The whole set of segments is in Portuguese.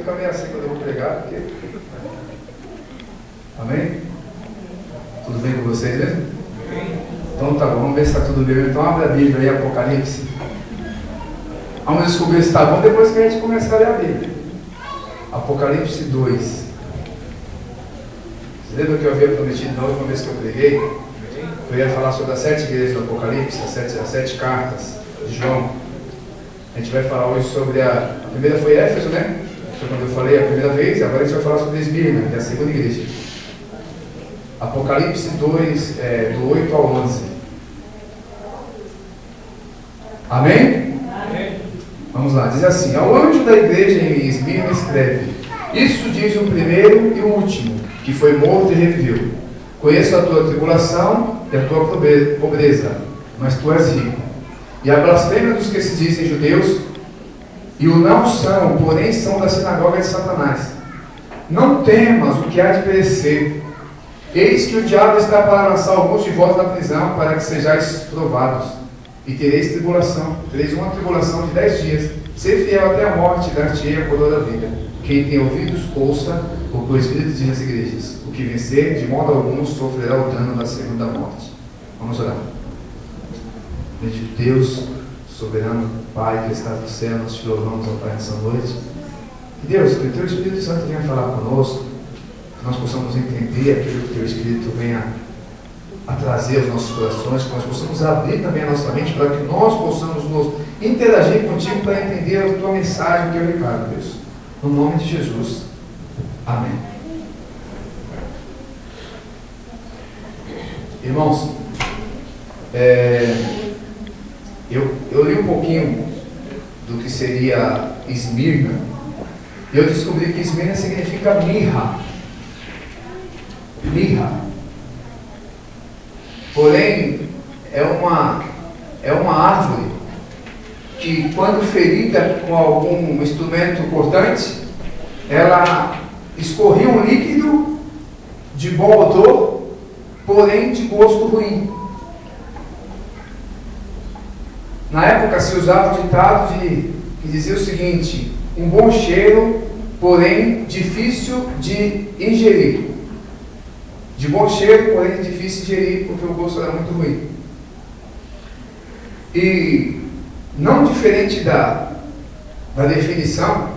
fica meio assim quando eu vou pregar, porque... Amém? Tudo bem com vocês mesmo? Então tá bom, vamos ver se está tudo bem. Então abre a Bíblia aí, Apocalipse. Vamos descobrir se está bom depois que a gente começar a ler a Bíblia. Apocalipse 2. Vocês lembram que eu havia prometido na última vez que eu preguei? Eu ia falar sobre as 7 igrejas do Apocalipse, as 7 cartas de João. A gente vai falar hoje sobre a primeira foi Éfeso, né? Foi quando eu falei a primeira vez. Agora a gente vai falar sobre Esmirna, que é a segunda igreja. Apocalipse 2, do 8 ao 11. Amém? Amém? Vamos lá, diz assim: ao anjo da igreja em Esmirna escreve: isso diz o primeiro e o último, que foi morto e reviveu. Conheço a tua tribulação e a tua pobreza, mas tu és rico. E a blasfêmia dos que se dizem judeus e o não são, porém são da sinagoga de Satanás. Não temas o que há de perecer. Eis que o diabo está para lançar alguns de vós na prisão, para que sejais provados. E tereis tribulação. Tereis uma tribulação de 10 dias. Ser fiel até a morte, dar-te-ei a coroa da vida. Quem tem ouvidos, ouça o que o Espírito diz nas igrejas. O que vencer, de modo algum, sofrerá o dano da segunda morte. Vamos orar. Bendito Deus, soberano Pai que está no céu, nós te louvamos, ó Pai, nessa noite. E Deus, que o Teu Espírito Santo venha falar conosco, que nós possamos entender aquilo que o Teu Espírito venha a trazer aos nossos corações, que nós possamos abrir também a nossa mente para que nós possamos nos interagir contigo para entender a Tua mensagem, o Teu recado, Deus. No nome de Jesus. Amém. Irmãos, eu li um pouquinho do que seria Esmirna, e eu descobri que Esmirna significa mirra. Mirra. Porém, é uma árvore que, quando ferida com algum instrumento cortante, ela escorria um líquido de bom odor, porém de gosto ruim. Na época se usava o ditado que dizia o seguinte: um bom cheiro, porém difícil de ingerir. De bom cheiro, porém difícil de ingerir, porque o gosto era muito ruim. E não diferente da definição,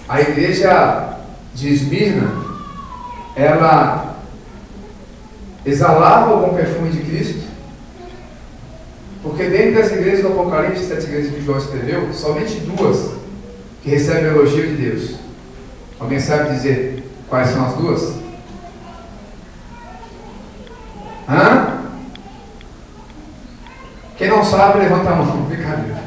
a igreja de Esmirna, ela exalava o bom perfume de Cristo, porque dentro das igrejas do Apocalipse, 7 igrejas que João escreveu, somente 2 que recebem o elogio de Deus. Alguém sabe dizer quais são as 2? Quem não sabe, levanta a mão. Brincadeira.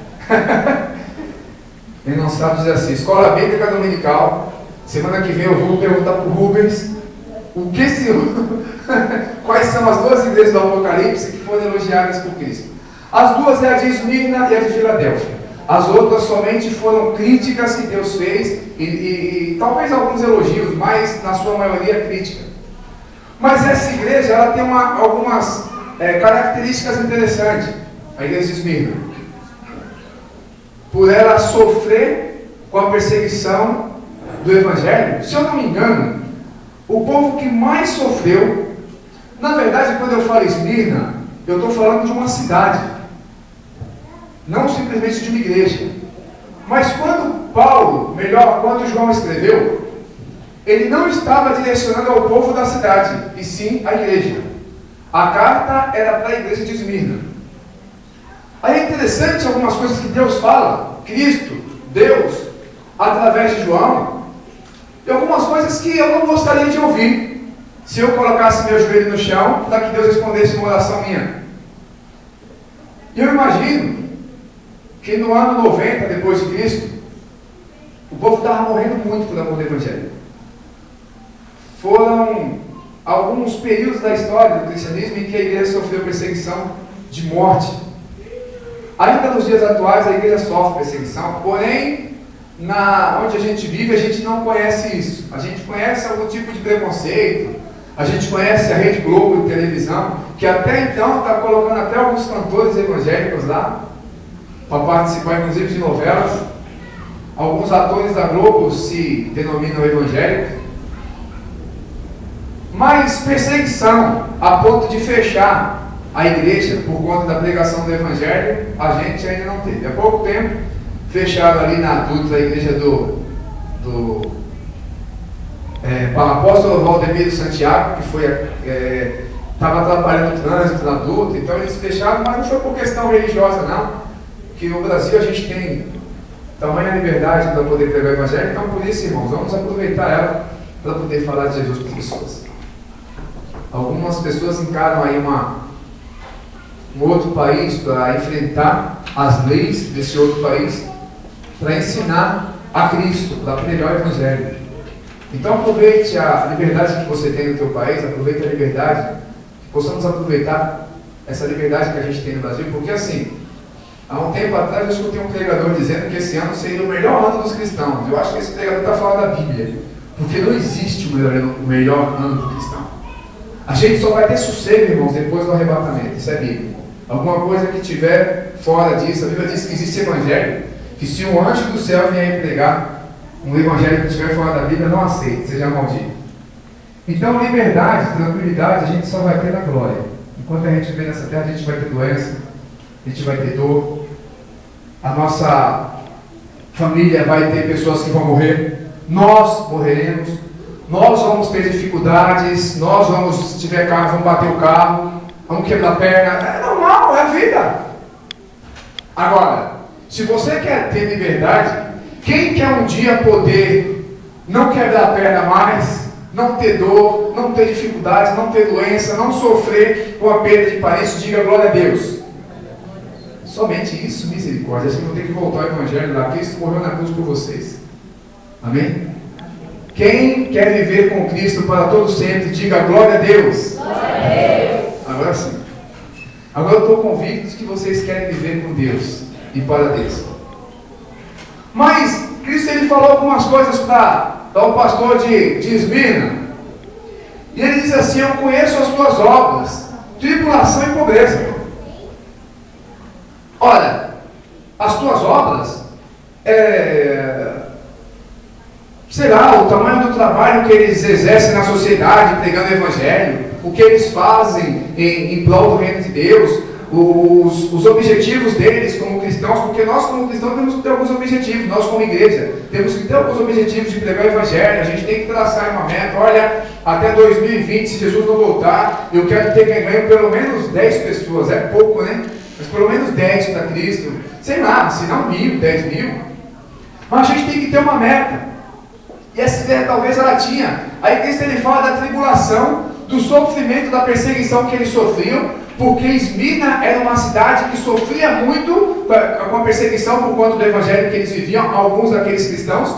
Quem não sabe diz assim: escola bíblica dominical. Semana que vem eu vou perguntar para o Rubens quais são as 2 igrejas do Apocalipse que foram elogiadas por Cristo. As 2 é a de Esmirna e a de Filadélfia. As outras somente foram críticas que Deus fez e talvez alguns elogios, mas na sua maioria crítica. Mas essa igreja ela tem algumas características interessantes, a igreja de Esmirna. Por ela sofrer com a perseguição do Evangelho, se eu não me engano, o povo que mais sofreu, na verdade, quando eu falo Esmirna, eu estou falando de uma cidade, não simplesmente de uma igreja. Mas quando quando João escreveu, ele não estava direcionando ao povo da cidade, e sim à igreja. A carta era para a igreja de Esmirna. Aí é interessante algumas coisas que Deus fala, Cristo, Deus, através de João, e algumas coisas que eu não gostaria de ouvir, se eu colocasse meu joelho no chão, para que Deus respondesse uma oração minha. E eu imagino que no ano 90 depois de Cristo, o povo estava morrendo muito por amor do Evangelho. Foram alguns períodos da história do cristianismo em que a igreja sofreu perseguição de morte. Ainda nos dias atuais a igreja sofre perseguição, porém, onde a gente vive, a gente não conhece isso. A gente conhece algum tipo de preconceito, a gente conhece a Rede Globo de televisão, que até então está colocando até alguns cantores evangélicos lá, para participar inclusive de novelas. alguns atores da Globo se denominam evangélicos, mas perseguição a ponto de fechar a igreja por conta da pregação do evangelho, a gente ainda não teve. Há pouco tempo, fecharam ali na Dutra a igreja do apóstolo Valdemiro Santiago, que estava atrapalhando o trânsito na Dutra, então eles fecharam, mas não foi por questão religiosa não, que no Brasil a gente tem tamanha liberdade para poder pregar o evangelho, então por isso, irmãos, vamos aproveitar ela para poder falar de Jesus para as pessoas. Algumas pessoas encaram aí um outro país para enfrentar as leis desse outro país, para ensinar a Cristo, para pregar o evangelho. Então aproveite a liberdade que você tem no teu país, aproveite a liberdade, que possamos aproveitar essa liberdade que a gente tem no Brasil, porque assim, há um tempo atrás eu escutei um pregador dizendo que esse ano seria o melhor ano dos cristãos. Eu acho que esse pregador está falando da Bíblia, porque não existe o melhor ano do cristão. A gente só vai ter sossego, irmãos, depois do arrebatamento. Isso é Bíblia. Alguma coisa que tiver fora disso, a Bíblia diz que existe evangelho, que se um anjo do céu vier pregar um evangelho que estiver fora da Bíblia, não aceite, seja maldito. Então, liberdade, tranquilidade, a gente só vai ter na glória. Enquanto a gente viver nessa terra, a gente vai ter doença, a gente vai ter dor, a nossa família vai ter pessoas que vão morrer, nós morreremos, nós vamos ter dificuldades, nós vamos, se tiver carro, vamos bater o carro, vamos quebrar a perna, é normal, é a vida. Agora, se você quer ter liberdade, quem quer um dia poder não quebrar a perna mais, não ter dor, não ter dificuldades, não ter doença, não sofrer com a perda de parentes, diga glória a Deus. Somente isso, misericórdia. Vocês vão ter que voltar ao evangelho lá, Cristo morreu na cruz por vocês. Amém? Quem quer viver com Cristo para todo sempre, diga glória a Deus. Glória a Deus. Agora sim. Agora eu estou convicto de que vocês querem viver com Deus e para Deus. Mas Cristo ele falou algumas coisas para o pastor de Esmirna. E ele diz assim: eu conheço as tuas obras, tribulação e pobreza. Ora, as tuas obras será o tamanho do trabalho que eles exercem na sociedade, pregando o evangelho, o que eles fazem em prol do reino de Deus, os objetivos deles como cristãos, porque nós como cristãos temos que ter alguns objetivos, nós como igreja temos que ter alguns objetivos de pregar o evangelho, a gente tem que traçar uma meta. Olha, até 2020, se Jesus não voltar, eu quero ter ganho pelo menos 10 pessoas, é pouco, né? Mas pelo menos 10 para Cristo, sei lá, se não 1.000, 10.000, mas a gente tem que ter uma meta. E essa ideia talvez ela tinha. Aí Cristo ele fala da tribulação, do sofrimento, da perseguição que eles sofriam, porque Esmirna era uma cidade que sofria muito com a perseguição por conta do evangelho que eles viviam, alguns daqueles cristãos.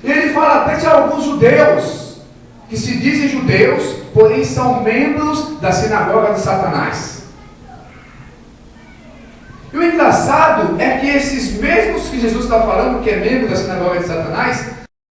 E ele fala até de alguns judeus, que se dizem judeus, porém são membros da sinagoga de Satanás. E o engraçado é que esses mesmos que Jesus está falando, que é membro da sinagoga de Satanás,